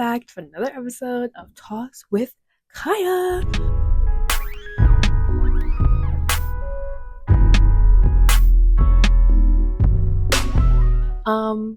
back to another episode of Talks with Kaya. Oh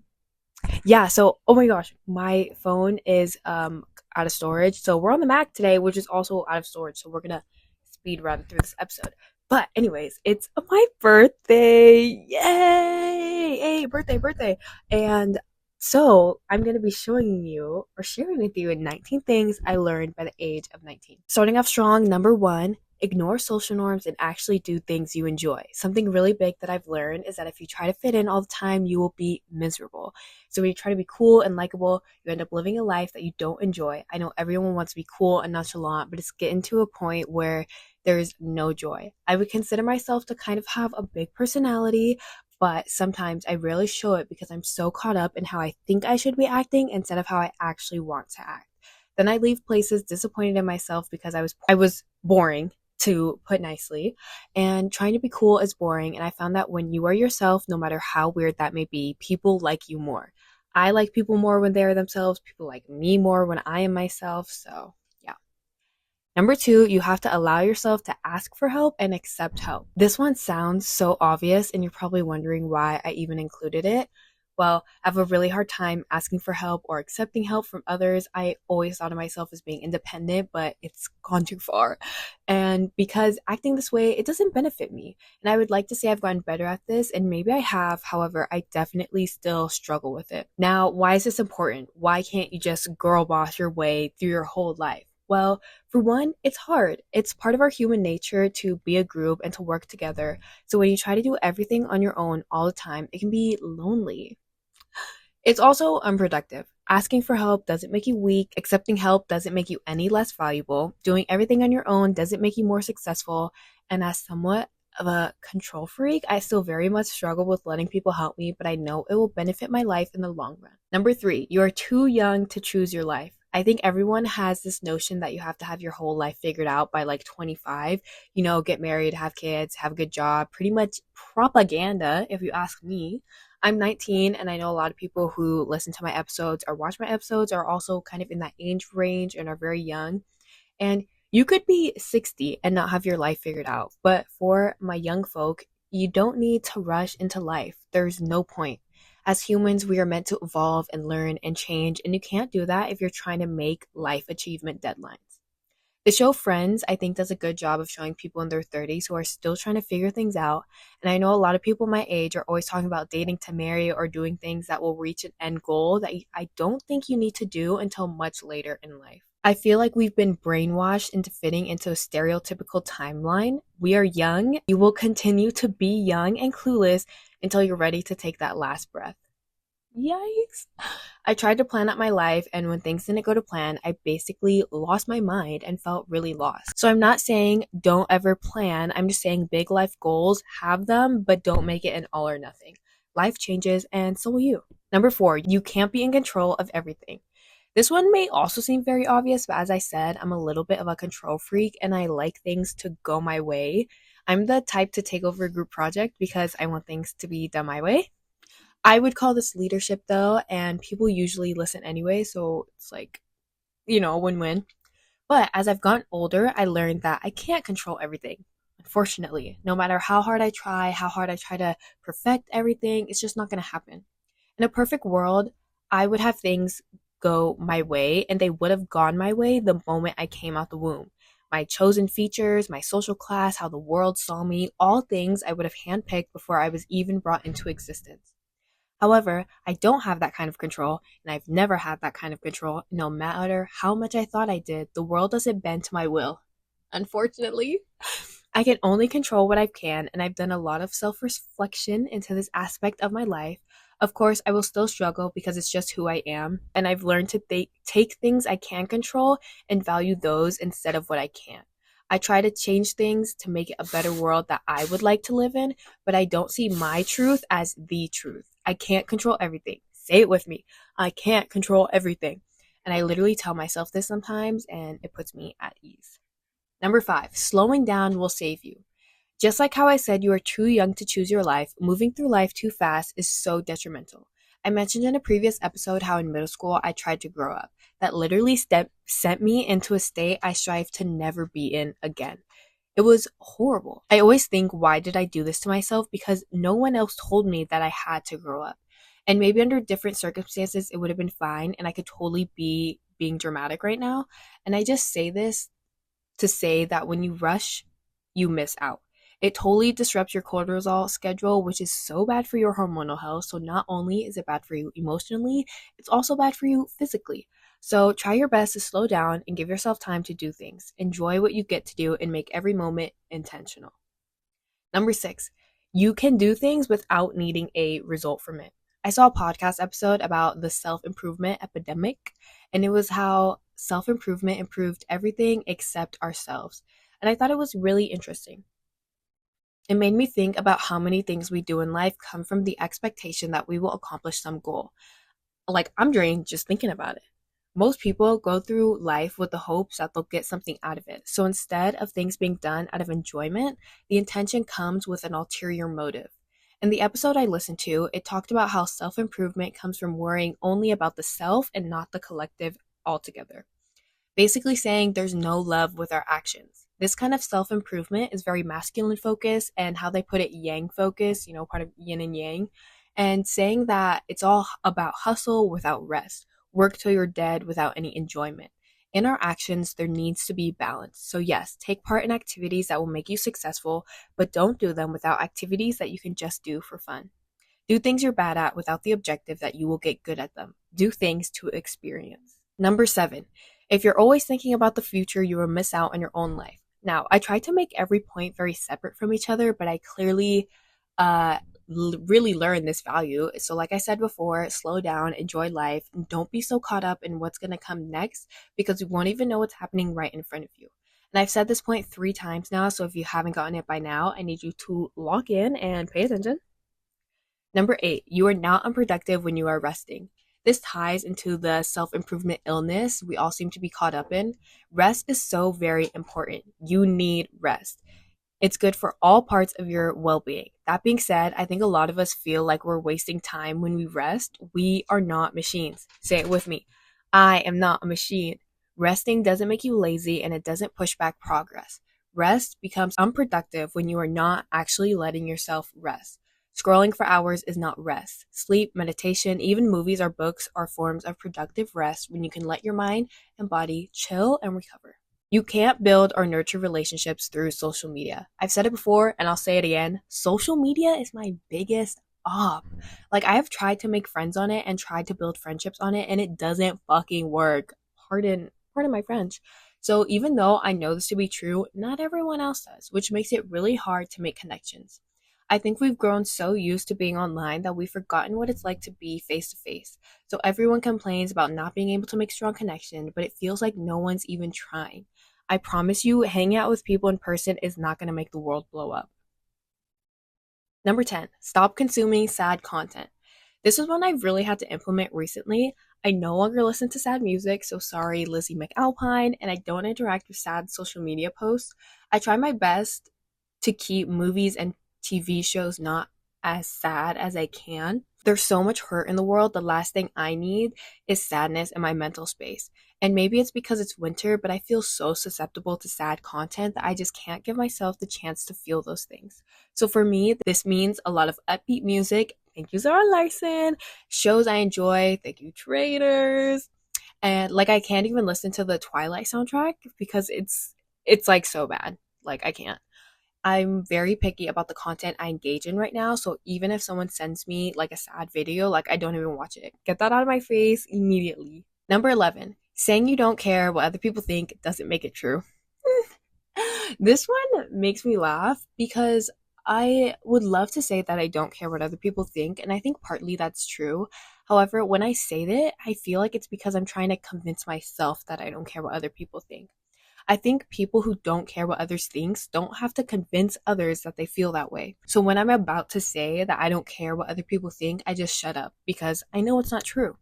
my gosh, my phone is out of storage. So we're on the Mac today, which is also out of storage. So we're gonna speed run through this episode. But anyways, it's my birthday. Yay! Hey, birthday. And so I'm gonna be showing you or sharing with you 19 things I learned by the age of 19. Starting off strong, number one, ignore social norms and actually do things you enjoy. Something really big that I've learned is that if you try to fit in all the time, you will be miserable. So when you try to be cool and likable, you end up living a life that you don't enjoy. I know everyone wants to be cool and nonchalant, but it's getting to a point where there's no joy. I would consider myself to kind of have a big personality, but sometimes I rarely show it because I'm so caught up in how I think I should be acting instead of how I actually want to act. Then I leave places disappointed in myself because I was boring, to put nicely, and trying to be cool is boring. And I found that when you are yourself, no matter how weird that may be, people like you more. I like people more when they are themselves. People like me more when I am myself. So yeah. Number two, you have to allow yourself to ask for help and accept help. This one sounds so obvious, and you're probably wondering why I even included it. Well, I have a really hard time asking for help or accepting help from others. I always thought of myself as being independent, but it's gone too far. And because acting this way, it doesn't benefit me. And I would like to say I've gotten better at this, and maybe I have. However, I definitely still struggle with it. Now, why is this important? Why can't you just girl boss your way through your whole life? Well, for one, it's hard. It's part of our human nature to be a group and to work together. So when you try to do everything on your own all the time, it can be lonely. It's also unproductive. Asking for help doesn't make you weak. Accepting help doesn't make you any less valuable. Doing everything on your own doesn't make you more successful. And as somewhat of a control freak, I still very much struggle with letting people help me, but I know it will benefit my life in the long run. Number three, you are too young to choose your life. I think everyone has this notion that you have to have your whole life figured out by like 25, get married, have kids, have a good job, pretty much propaganda, if you ask me. I'm 19, and I know a lot of people who listen to my episodes or watch my episodes are also kind of in that age range and are very young. And you could be 60 and not have your life figured out. But for my young folk, you don't need to rush into life. There's no point. As humans, we are meant to evolve and learn and change, and you can't do that if you're trying to make life achievement deadlines. The show Friends, I think, does a good job of showing people in their 30s who are still trying to figure things out. And I know a lot of people my age are always talking about dating to marry or doing things that will reach an end goal that I don't think you need to do until much later in life. I feel like we've been brainwashed into fitting into a stereotypical timeline. We are young. You will continue to be young and clueless until you're ready to take that last breath. Yikes. I tried to plan out my life, and when things didn't go to plan, I basically lost my mind and felt really lost. So I'm not saying don't ever plan. I'm just saying big life goals, have them, but don't make it an all or nothing. Life changes, and so will you. Number four, you can't be in control of everything. This one may also seem very obvious, but as I said, I'm a little bit of a control freak, and I like things to go my way. I'm the type to take over a group project because I want things to be done my way. I would call this leadership though, and people usually listen anyway, so it's like, win-win. But as I've gotten older, I learned that I can't control everything. Unfortunately, no matter how hard I try to perfect everything, it's just not going to happen. In a perfect world, I would have things go my way, and they would have gone my way the moment I came out the womb. My chosen features, my social class, how the world saw me, all things I would have handpicked before I was even brought into existence. However, I don't have that kind of control, and I've never had that kind of control. No matter how much I thought I did, the world doesn't bend to my will. Unfortunately, I can only control what I can, and I've done a lot of self-reflection into this aspect of my life. Of course, I will still struggle because it's just who I am, and I've learned to take things I can control and value those instead of what I can't. I try to change things to make it a better world that I would like to live in, but I don't see my truth as the truth. I can't control everything. Say it with me. I can't control everything. And I literally tell myself this sometimes, and it puts me at ease. Number five, slowing down will save you. Just like how I said you are too young to choose your life, moving through life too fast is so detrimental. I mentioned in a previous episode how in middle school I tried to grow up. that literally sent me into a state I strive to never be in again. It was horrible. I always think, why did I do this to myself? Because no one else told me that I had to grow up. And maybe under different circumstances, it would have been fine and I could totally be being dramatic right now. And I just say this to say that when you rush, you miss out. It totally disrupts your cortisol schedule, which is so bad for your hormonal health. So not only is it bad for you emotionally, it's also bad for you physically. So try your best to slow down and give yourself time to do things. Enjoy what you get to do and make every moment intentional. Number 6, you can do things without needing a result from it. I saw a podcast episode about the self-improvement epidemic, and it was how self-improvement improved everything except ourselves. And I thought it was really interesting. It made me think about how many things we do in life come from the expectation that we will accomplish some goal. Like, I'm drained just thinking about it. Most people go through life with the hopes that they'll get something out of it. So instead of things being done out of enjoyment, the intention comes with an ulterior motive. In the episode I listened to, it talked about how self-improvement comes from worrying only about the self and not the collective altogether. Basically saying there's no love with our actions. This kind of self-improvement is very masculine focused, and how they put it, yang focused, part of yin and yang, and saying that it's all about hustle without rest. Work till you're dead without any enjoyment. In our actions, there needs to be balance. So yes, take part in activities that will make you successful, but don't do them without activities that you can just do for fun. Do things you're bad at without the objective that you will get good at them. Do things to experience. Number 7, if you're always thinking about the future, you will miss out on your own life. Now, I tried to make every point very separate from each other, but I clearly really learn this value. So like I said before, slow down, enjoy life, and don't be so caught up in what's going to come next, because you won't even know what's happening right in front of you. And I've said this point 3 times now, so if you haven't gotten it by now, I need you to lock in and pay attention. Number 8, you are not unproductive when you are resting. This ties into the self-improvement illness we all seem to be caught up in. Rest is so very important. You need rest. It's good for all parts of your well-being. That being said, I think a lot of us feel like we're wasting time when we rest. We are not machines. Say it with me. I am not a machine. Resting doesn't make you lazy, and it doesn't push back progress. Rest becomes unproductive when you are not actually letting yourself rest. Scrolling for hours is not rest. Sleep, meditation, even movies or books are forms of productive rest when you can let your mind and body chill and recover. You can't build or nurture relationships through social media. I've said it before and I'll say it again. Social media is my biggest op. Like, I have tried to make friends on it and tried to build friendships on it, and it doesn't fucking work. Pardon my French. So even though I know this to be true, not everyone else does, which makes it really hard to make connections. I think we've grown so used to being online that we've forgotten what it's like to be face to face. So everyone complains about not being able to make strong connection, but it feels like no one's even trying. I promise you, hanging out with people in person is not going to make the world blow up. Number 10, stop consuming sad content. This is one I've really had to implement recently. I no longer listen to sad music, so sorry Lizzie McAlpine, and I don't interact with sad social media posts. I try my best to keep movies and TV shows not as sad as I can. There's so much hurt in the world. The last thing I need is sadness in my mental space. And maybe it's because it's winter, but I feel so susceptible to sad content that I just can't give myself the chance to feel those things. So for me, this means a lot of upbeat music. Thank you, Zara Larson. Shows I enjoy. Thank you, Traders. And like, I can't even listen to the Twilight soundtrack because it's like so bad. Like, I can't. I'm very picky about the content I engage in right now. So even if someone sends me like a sad video, like, I don't even watch it. Get that out of my face immediately. Number 11, saying you don't care what other people think doesn't make it true. This one makes me laugh because I would love to say that I don't care what other people think, and I think partly that's true. However, when I say that, I feel like it's because I'm trying to convince myself that I don't care what other people think. I think people who don't care what others think don't have to convince others that they feel that way. So when I'm about to say that I don't care what other people think, I just shut up because I know it's not true.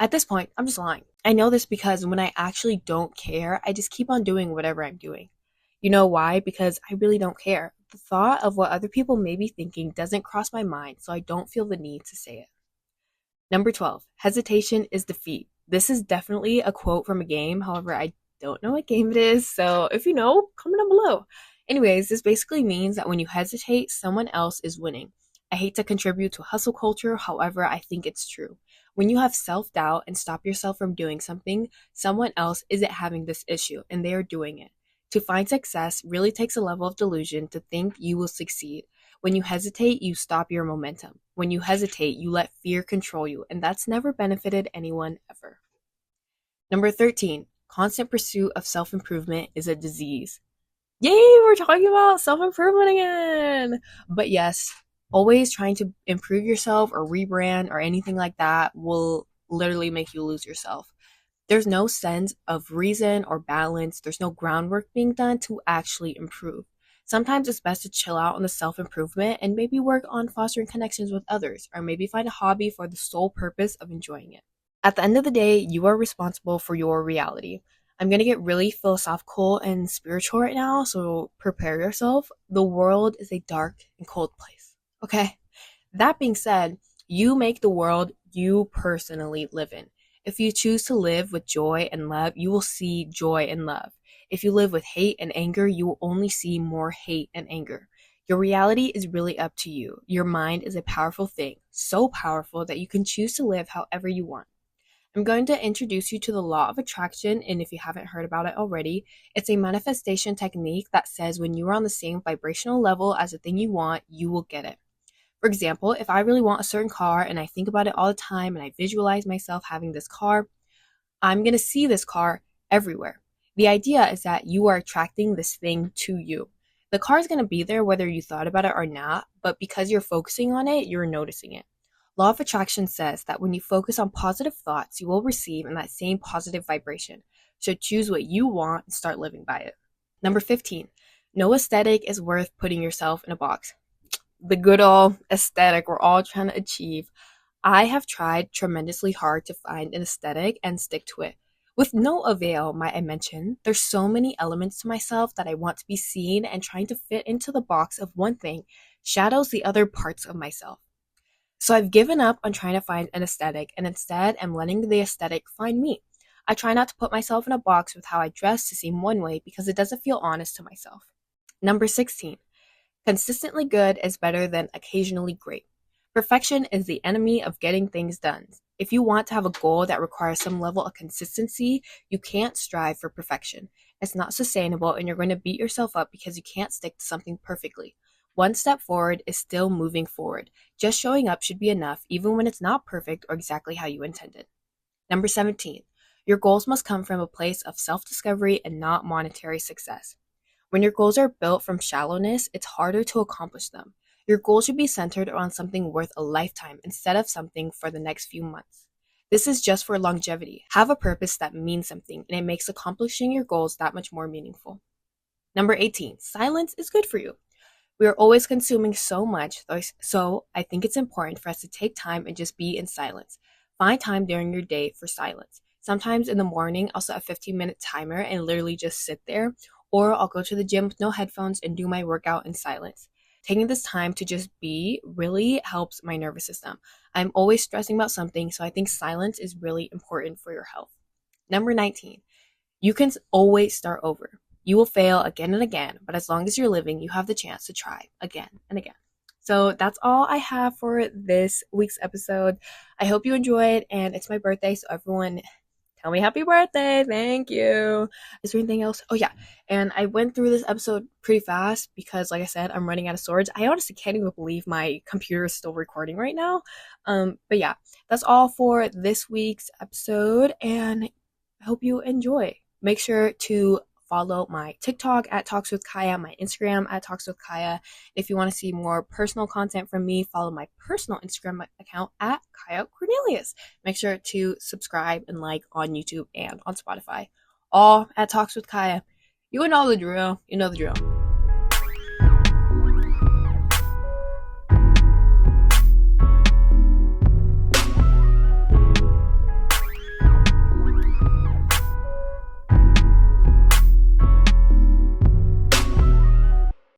At this point, I'm just lying. I know this because when I actually don't care, I just keep on doing whatever I'm doing. You know why? Because I really don't care. The thought of what other people may be thinking doesn't cross my mind, so I don't feel the need to say it. Number 12, hesitation is defeat. This is definitely a quote from a game. However, I don't know what game it is. So if you know, comment down below. Anyways, this basically means that when you hesitate, someone else is winning. I hate to contribute to hustle culture. However, I think it's true. When you have self doubt and stop yourself from doing something, someone else isn't having this issue and they are doing it. To find success really takes a level of delusion to think you will succeed. When you hesitate, you stop your momentum. When you hesitate, you let fear control you, and that's never benefited anyone ever. Number 13, constant pursuit of self improvement is a disease. Yay, we're talking about self improvement again. But yes, always trying to improve yourself or rebrand or anything like that will literally make you lose yourself. There's no sense of reason or balance. There's no groundwork being done to actually improve. Sometimes it's best to chill out on the self improvement and maybe work on fostering connections with others, or maybe find a hobby for the sole purpose of enjoying it. At the end of the day, you are responsible for your reality. I'm going to get really philosophical and spiritual right now, so prepare yourself. The world is a dark and cold place. Okay? That being said, you make the world you personally live in. If you choose to live with joy and love, you will see joy and love. If you live with hate and anger, you will only see more hate and anger. Your reality is really up to you. Your mind is a powerful thing, so powerful that you can choose to live however you want. I'm going to introduce you to the law of attraction, and if you haven't heard about it already, it's a manifestation technique that says when you are on the same vibrational level as the thing you want, you will get it. For example, if I really want a certain car and I think about it all the time and I visualize myself having this car, I'm going to see this car everywhere. The idea is that you are attracting this thing to you. The car is going to be there whether you thought about it or not, but because you're focusing on it, you're noticing it. Law of attraction says that when you focus on positive thoughts, you will receive in that same positive vibration. So choose what you want and start living by it. Number 15, no aesthetic is worth putting yourself in a box. The good old aesthetic we're all trying to achieve. I have tried tremendously hard to find an aesthetic and stick to it. With no avail, might I mention, there's so many elements to myself that I want to be seen, and trying to fit into the box of one thing shadows the other parts of myself. So I've given up on trying to find an aesthetic and instead am letting the aesthetic find me. I try not to put myself in a box with how I dress to seem one way because it doesn't feel honest to myself. Number 16. Consistently good is better than occasionally great. Perfection is the enemy of getting things done. If you want to have a goal that requires some level of consistency, you can't strive for perfection. It's not sustainable and you're going to beat yourself up because you can't stick to something perfectly. One step forward is still moving forward. Just showing up should be enough even when it's not perfect or exactly how you intended. Number 17. Your goals must come from a place of self-discovery and not monetary success. When your goals are built from shallowness, it's harder to accomplish them. Your goals should be centered around something worth a lifetime instead of something for the next few months. This is just for longevity. Have a purpose that means something, and it makes accomplishing your goals that much more meaningful. Number 18, silence is good for you. We are always consuming so much, so I think it's important for us to take time and just be in silence. Find time during your day for silence. Sometimes in the morning, I'll set a 15-minute timer and literally just sit there, or I'll go to the gym with no headphones and do my workout in silence. Taking this time to just be really helps my nervous system. I'm always stressing about something, so I think silence is really important for your health. Number 19, you can always start over. You will fail again and again, but as long as you're living, you have the chance to try again and again. So that's all I have for this week's episode. I hope you enjoyed, and it's my birthday, so everyone tell me happy birthday. Thank you. Is there anything else? Oh, yeah. And I went through this episode pretty fast because, like I said, I'm running out of storage. I honestly can't even believe my computer is still recording right now. But yeah, that's all for this week's episode, and I hope you enjoy. Make sure to follow my TikTok at Talks with Kaya, my Instagram at Talks with Kaya. If you want to see more personal content from me, follow my personal Instagram account at Kaya Cornelius. Make sure to subscribe and like on YouTube and on Spotify. All at Talks with Kaya. You know the drill. You know the drill.